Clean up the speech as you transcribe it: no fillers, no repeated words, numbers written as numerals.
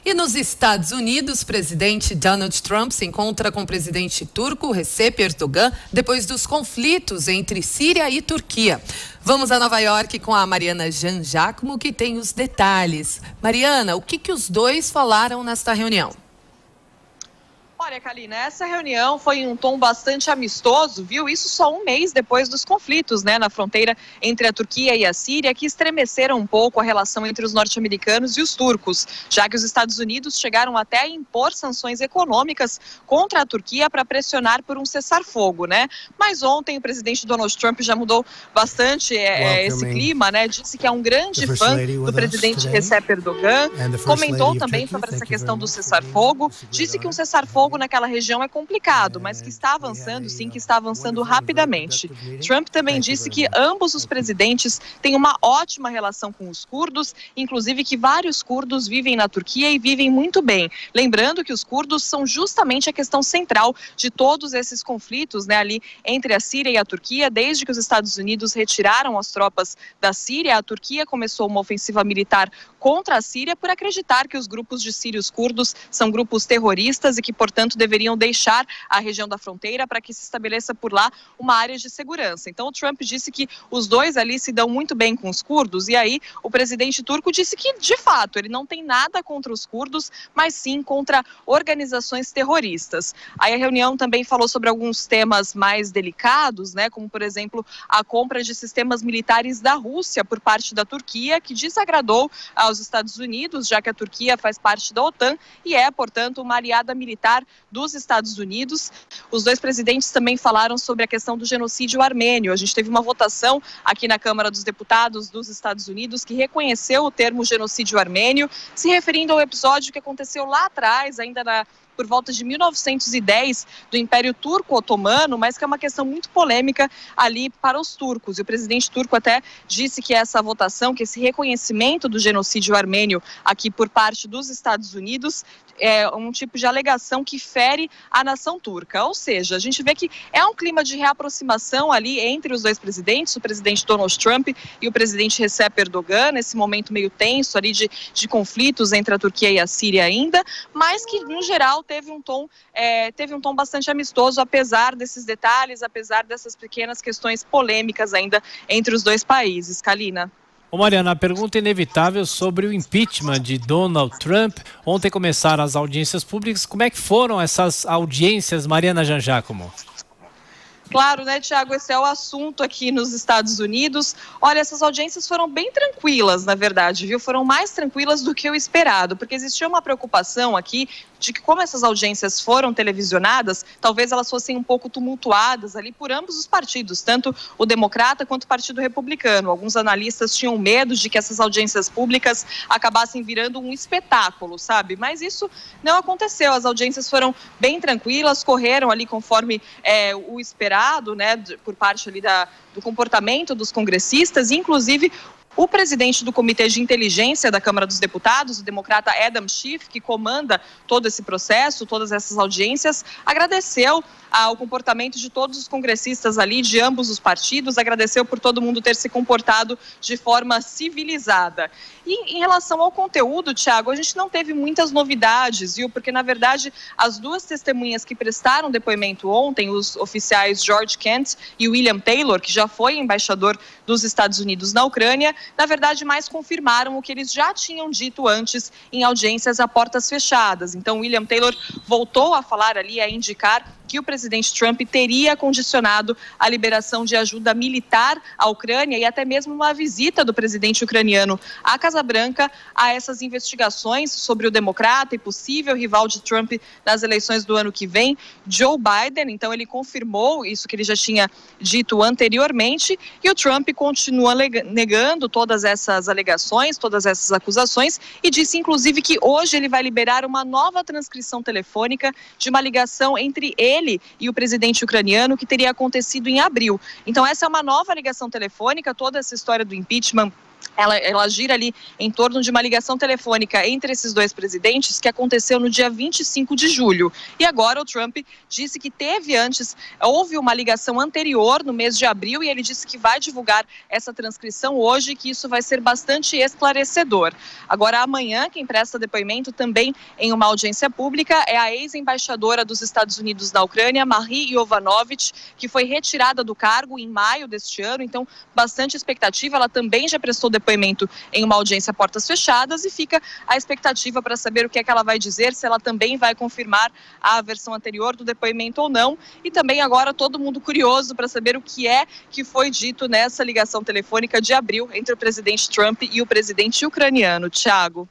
E nos Estados Unidos, o presidente Donald Trump se encontra com o presidente turco Recep Erdogan depois dos conflitos entre Síria e Turquia. Vamos a Nova York com a Mariana Jean Giacomo, que tem os detalhes. Mariana, o que os dois falaram nesta reunião? Olha, Kalina, essa reunião foi em um tom bastante amistoso, viu? Isso só um mês depois dos conflitos, na fronteira entre a Turquia e a Síria, que estremeceram um pouco a relação entre os norte-americanos e os turcos, já que os Estados Unidos chegaram até a impor sanções econômicas contra a Turquia para pressionar por um cessar-fogo, Mas ontem o presidente Donald Trump já mudou bastante esse clima, Disse que é um grande fã do presidente Recep Erdogan, comentou também sobre essa questão do cessar-fogo, disse que um cessar-fogo naquela região é complicado, mas que está avançando, sim, que está avançando rapidamente. Trump também disse que ambos os presidentes têm uma ótima relação com os curdos, inclusive que vários curdos vivem na Turquia e vivem muito bem. Lembrando que os curdos são justamente a questão central de todos esses conflitos, ali entre a Síria e a Turquia. Desde que os Estados Unidos retiraram as tropas da Síria, a Turquia começou uma ofensiva militar contra a Síria por acreditar que os grupos de sírios curdos são grupos terroristas e que, portanto, deveriam deixar a região da fronteira para que se estabeleça por lá uma área de segurança. Então, o Trump disse que os dois ali se dão muito bem com os curdos, e aí o presidente turco disse que, de fato, ele não tem nada contra os curdos, mas sim contra organizações terroristas. Aí a reunião também falou sobre alguns temas mais delicados, como, por exemplo, a compra de sistemas militares da Rússia por parte da Turquia, que desagradou aos Estados Unidos, já que a Turquia faz parte da OTAN e é, portanto, uma aliada militar dos Estados Unidos. Os dois presidentes também falaram sobre a questão do genocídio armênio. A gente teve uma votação aqui na Câmara dos Deputados dos Estados Unidos que reconheceu o termo genocídio armênio, se referindo ao episódio que aconteceu lá atrás, ainda por volta de 1910, do Império Turco-Otomano, mas que é uma questão muito polêmica ali para os turcos. E o presidente turco até disse que essa votação, que esse reconhecimento do genocídio armênio aqui por parte dos Estados Unidos é um tipo de alegação que fere a nação turca. Ou seja, a gente vê que é um clima de reaproximação ali entre os dois presidentes, o presidente Donald Trump e o presidente Recep Erdogan, nesse momento meio tenso ali de conflitos entre a Turquia e a Síria ainda, mas que, no geral, teve um tom bastante amistoso, apesar desses detalhes, apesar dessas pequenas questões polêmicas ainda entre os dois países. Kalina. Ô Mariana, a pergunta inevitável sobre o impeachment de Donald Trump. Ontem começaram as audiências públicas. Como é que foram essas audiências, Mariana Jean Giacomo? Claro, Tiago, esse é o assunto aqui nos Estados Unidos. Olha, essas audiências foram bem tranquilas, na verdade, viu? Foram mais tranquilas do que o esperado, porque existia uma preocupação aqui de que, como essas audiências foram televisionadas, talvez elas fossem um pouco tumultuadas ali por ambos os partidos, tanto o Democrata quanto o Partido Republicano. Alguns analistas tinham medo de que essas audiências públicas acabassem virando um espetáculo, sabe? Mas isso não aconteceu. As audiências foram bem tranquilas, correram ali conforme o esperado, por parte ali do comportamento dos congressistas, inclusive o presidente do Comitê de Inteligência da Câmara dos Deputados, o democrata Adam Schiff, que comanda todo esse processo, todas essas audiências, agradeceu ao comportamento de todos os congressistas ali, de ambos os partidos, agradeceu por todo mundo ter se comportado de forma civilizada. E em relação ao conteúdo, Tiago, a gente não teve muitas novidades, viu? Porque, na verdade, as duas testemunhas que prestaram depoimento ontem, os oficiais George Kent e William Taylor, que já foi embaixador dos Estados Unidos na Ucrânia, na verdade, mais confirmaram o que eles já tinham dito antes em audiências a portas fechadas. Então, William Taylor voltou a falar ali, a indicar que o presidente Trump teria condicionado a liberação de ajuda militar à Ucrânia e até mesmo uma visita do presidente ucraniano à Casa Branca a essas investigações sobre o democrata e possível rival de Trump nas eleições do ano que vem, Joe Biden. Então ele confirmou isso que ele já tinha dito anteriormente, e o Trump continua negando todas essas alegações, todas essas acusações, e disse inclusive que hoje ele vai liberar uma nova transcrição telefônica de uma ligação entre ele e o presidente ucraniano que teria acontecido em abril. Então essa é uma nova ligação telefônica. Toda essa história do impeachment Ela gira ali em torno de uma ligação telefônica entre esses dois presidentes que aconteceu no dia 25 de julho. E agora o Trump disse que houve uma ligação anterior no mês de abril, e ele disse que vai divulgar essa transcrição hoje, que isso vai ser bastante esclarecedor. Agora, amanhã, quem presta depoimento também em uma audiência pública é a ex-embaixadora dos Estados Unidos na Ucrânia, Marie Yovanovitch, que foi retirada do cargo em maio deste ano, então bastante expectativa. Ela também já prestou depoimento em uma audiência portas fechadas, e fica a expectativa para saber o que é que ela vai dizer, se ela também vai confirmar a versão anterior do depoimento ou não. E também agora todo mundo curioso para saber o que é que foi dito nessa ligação telefônica de abril entre o presidente Trump e o presidente ucraniano. Thiago.